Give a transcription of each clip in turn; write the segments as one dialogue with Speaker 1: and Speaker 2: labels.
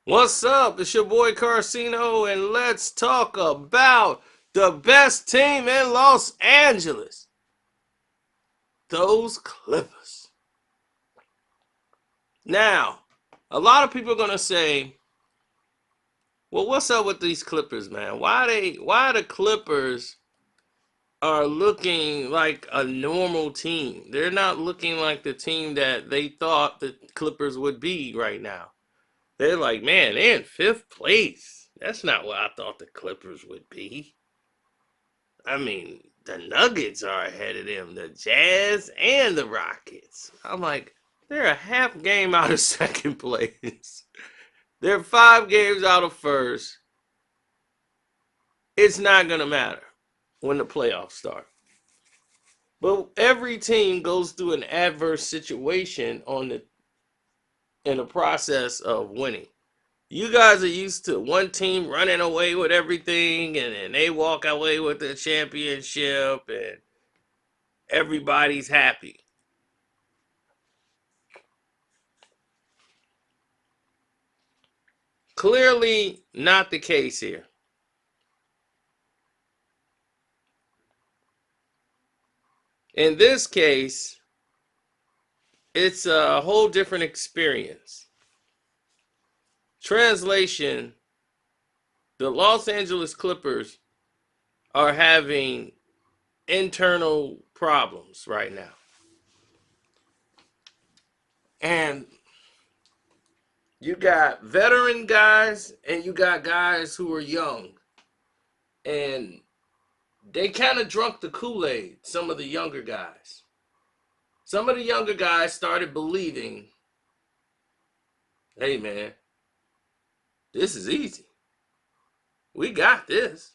Speaker 1: What's up? It's your boy Carcino, and let's talk about the best team in Los Angeles. Those Clippers. Now, a lot of people are gonna say, "Well, what's up with these Clippers, man? Why the Clippers are looking like a normal team? They're not looking like the team that they thought the Clippers would be right now. They're like, man, they're in fifth place. That's not what I thought the Clippers would be." I mean, the Nuggets are ahead of them, the Jazz and the Rockets. I'm like, they're a half game out of second place. They're 5 games out of first. It's not going to matter when the playoffs start. But every team goes through an adverse situation in the process of winning. You guys are used to one team running away with everything, and they walk away with the championship, and everybody's happy. Clearly not the case here. In this case, it's a whole different experience. Translation: the Los Angeles Clippers are having internal problems right now. And you got veteran guys and you got guys who are young. And they kind of drunk the Kool-Aid, some of the younger guys. Some of the younger guys started believing, hey man, this is easy. We got this.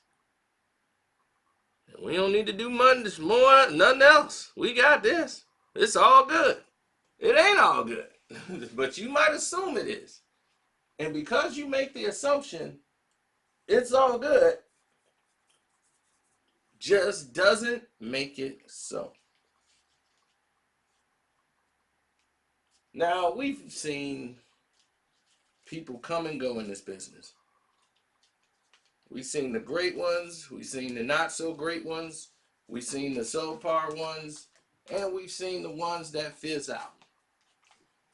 Speaker 1: We don't need to do much more, nothing else. We got this. It's all good. It ain't all good, but you might assume it is. And because you make the assumption it's all good, just doesn't make it so. Now, we've seen people come and go in this business. We've seen the great ones, we've seen the not so great ones, we've seen the subpar ones, and we've seen the ones that fizz out.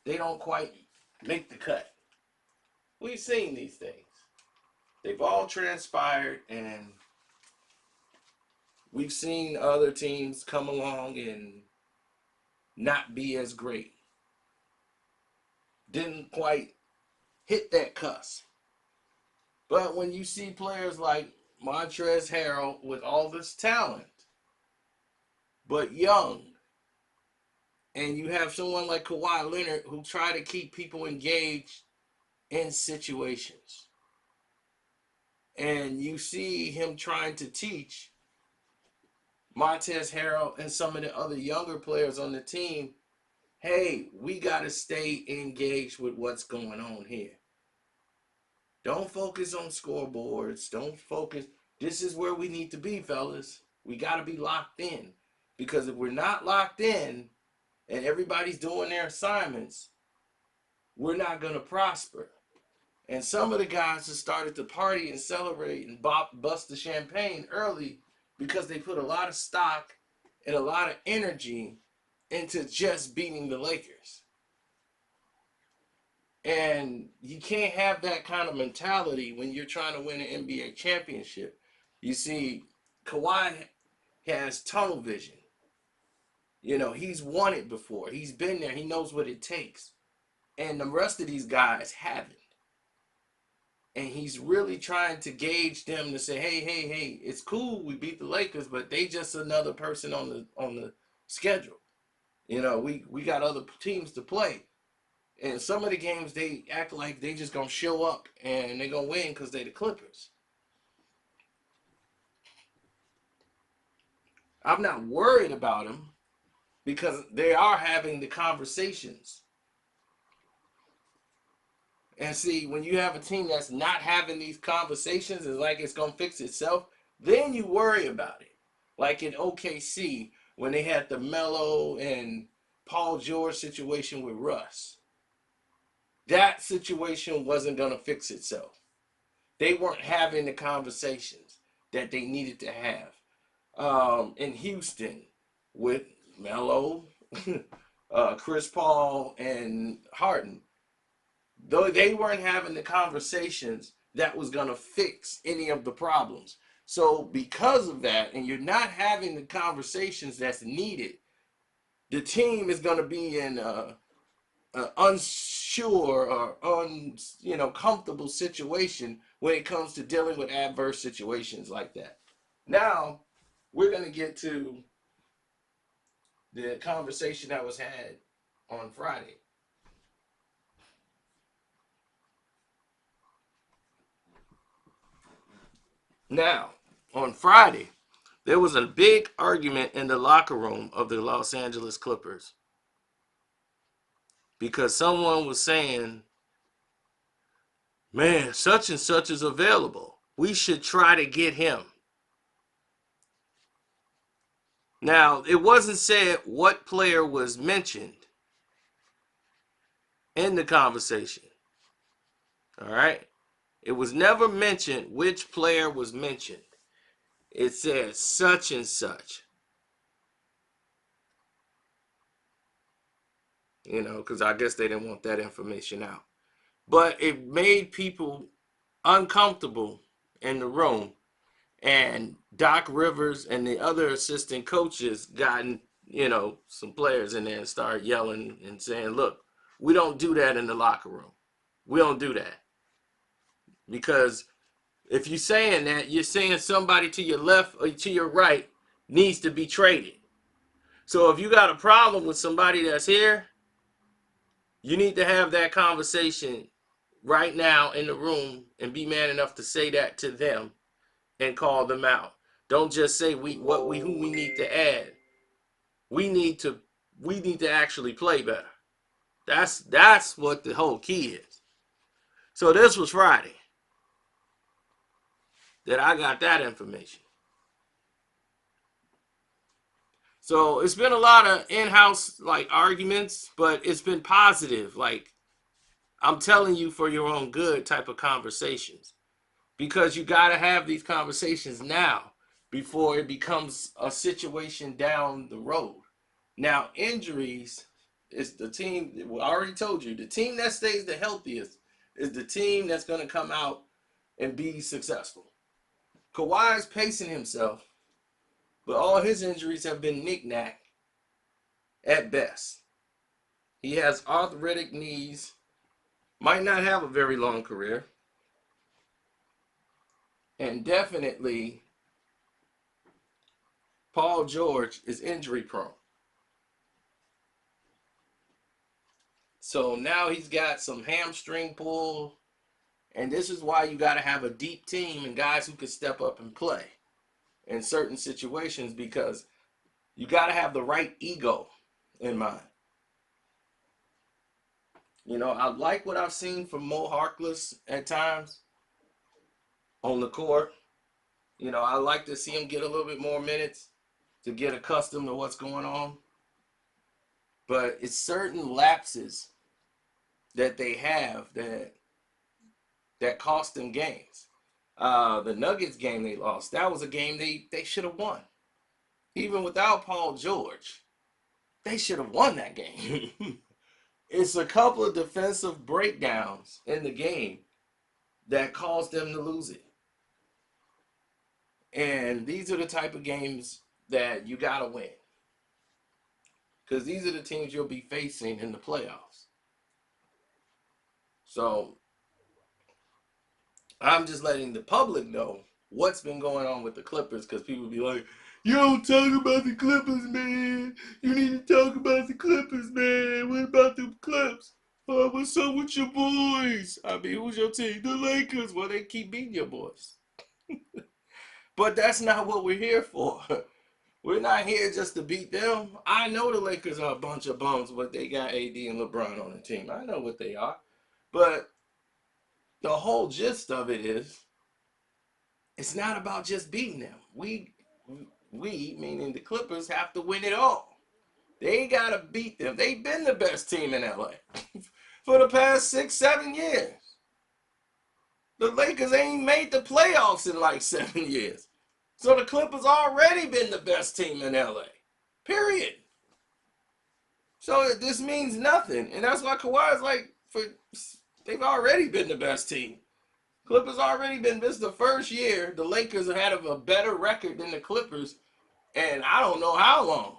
Speaker 1: They don't quite make the cut. We've seen these things. They've all transpired, and we've seen other teams come along and not be as great. Didn't quite hit that cusp. But when you see players like Montrezl Harrell with all this talent, but young, and you have someone like Kawhi Leonard who try to keep people engaged in situations, and you see him trying to teach Montrezl Harrell and some of the other younger players on the team, hey, we got to stay engaged with what's going on here. Don't focus on scoreboards. Don't focus. This is where we need to be, fellas. We got to be locked in. Because if we're not locked in and everybody's doing their assignments, we're not going to prosper. And some of the guys have started to party and celebrate and bust the champagne early because they put a lot of stock and a lot of energy into just beating the Lakers. And you can't have that kind of mentality when you're trying to win an NBA championship. You see, Kawhi has tunnel vision. You know, he's won it before. He's been there. He knows what it takes. And the rest of these guys haven't. And he's really trying to gauge them to say, hey, it's cool we beat the Lakers, but they just another person on the schedule. You know, we got other teams to play. And some of the games they act like they just gonna show up and they gonna win because they the Clippers. I'm not worried about them because they are having the conversations. And see, when you have a team that's not having these conversations, it's like it's gonna fix itself. Then you worry about it. Like in OKC when they had the Melo and Paul George situation with Russ. that situation wasn't going to fix itself. They weren't having the conversations that they needed to have. In Houston with Melo, Chris Paul, and Harden, though they weren't having the conversations that was going to fix any of the problems. So because of that, and you're not having the conversations that's needed, the team is going to be in unsure or comfortable situation when it comes to dealing with adverse situations like that. Now we're going to get to the conversation that was had on Friday. Now, on Friday, there was a big argument in the locker room of the Los Angeles Clippers because someone was saying, man, such and such is available. We should try to get him. Now, it wasn't said what player was mentioned in the conversation. All right? It was never mentioned which player was mentioned. It said such and such. Because I guess they didn't want that information out. But it made people uncomfortable in the room. And Doc Rivers and the other assistant coaches gotten, some players in there and started yelling and saying, look, we don't do that in the locker room. We don't do that. Because if you're saying that, you're saying somebody to your left or to your right needs to be traded. So if you got a problem with somebody that's here, you need to have that conversation right now in the room and be man enough to say that to them and call them out. Don't just say who we need to add. We need to actually play better. That's what the whole key is. So this was Friday that I got that information. So it's been a lot of in-house arguments, but it's been positive. I'm telling you for your own good type of conversations. Because you got to have these conversations now before it becomes a situation down the road. Now, injuries is the team, I already told you, the team that stays the healthiest is the team that's going to come out and be successful. Kawhi's pacing himself, but all his injuries have been knick-knack at best. He has arthritic knees, might not have a very long career, and definitely Paul George is injury prone. So now he's got some hamstring pull, and this is why you got to have a deep team and guys who can step up and play in certain situations, because you got to have the right ego in mind. I like what I've seen from Mo Harkless at times on the court. I like to see him get a little bit more minutes to get accustomed to what's going on. But it's certain lapses that they have that cost them games. The Nuggets game they lost, that was a game they should have won. Even without Paul George, they should have won that game. It's a couple of defensive breakdowns in the game that caused them to lose it. And these are the type of games that you got to win. Because these are the teams you'll be facing in the playoffs. So I'm just letting the public know what's been going on with the Clippers, because people be like, you don't talk about the Clippers, man. You need to talk about the Clippers, man. What about the Clips? What's up with your boys? I mean, who's your team? The Lakers. Well, they keep beating your boys. But that's not what we're here for. We're not here just to beat them. I know the Lakers are a bunch of bums, but they got AD and LeBron on the team. I know what they are. But the whole gist of it is, it's not about just beating them. We, meaning the Clippers, have to win it all. They got to beat them. They've been the best team in LA. for the past 6, 7 years. The Lakers ain't made the playoffs in like 7 years. So the Clippers already been the best team in LA. Period. So this means nothing. And that's why Kawhi's like, they've already been the best team. Clippers already been, this is the first year the Lakers have had a better record than the Clippers, and I don't know how long.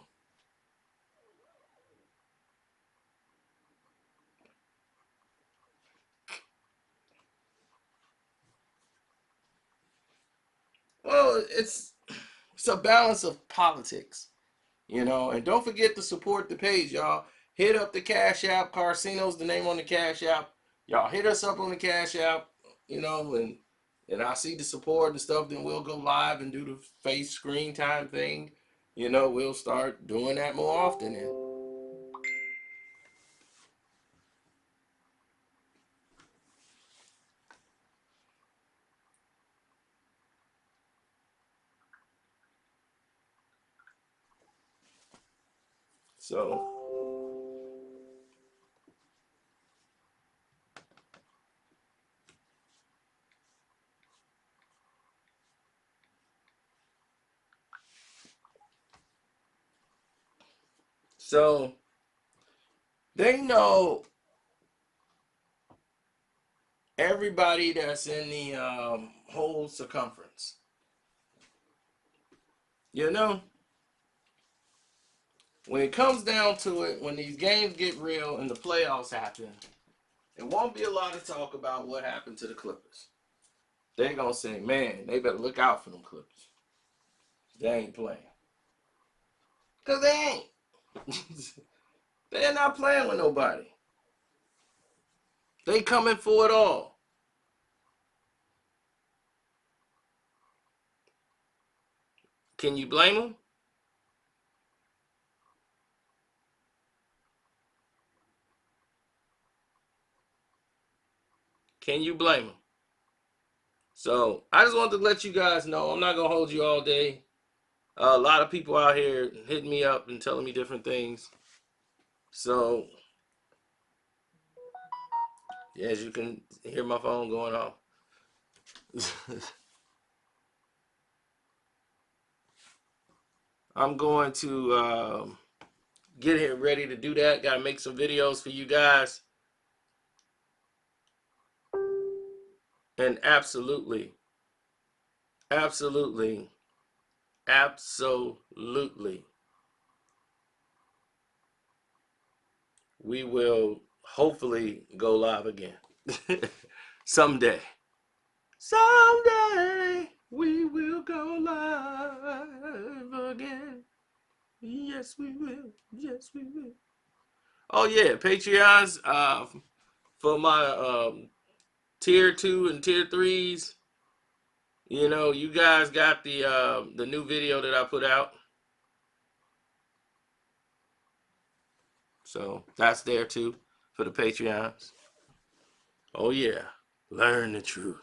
Speaker 1: Well, it's a balance of politics, and don't forget to support the page, y'all. Hit up the Cash App. Carcino's the name on the Cash App. Y'all hit us up on the Cash App, and I see the support and stuff. Then we'll go live and do the face screen time thing. We'll start doing that more often. So, so they know everybody that's in the whole circumference. You know, when it comes down to it, when these games get real and the playoffs happen, it won't be a lot of talk about what happened to the Clippers. They're going to say, man, they better look out for them Clippers. They ain't playing. Because they ain't. They're not playing with nobody. They coming for it all. Can you blame them? Can you blame them? So I just wanted to let you guys know I'm not going to hold you all day. A lot of people out here hitting me up and telling me different things. So, yeah, as you can hear my phone going off. I'm going to get here ready to do that. Got to make some videos for you guys. And absolutely, absolutely, absolutely, we will hopefully go live again. Someday. Someday we will go live again. Yes, we will. Yes, we will. Oh yeah, Patreons. For my tier 2 and tier 3s, you guys got the new video that I put out. So that's there too for the Patreons. Oh yeah, learn the truth.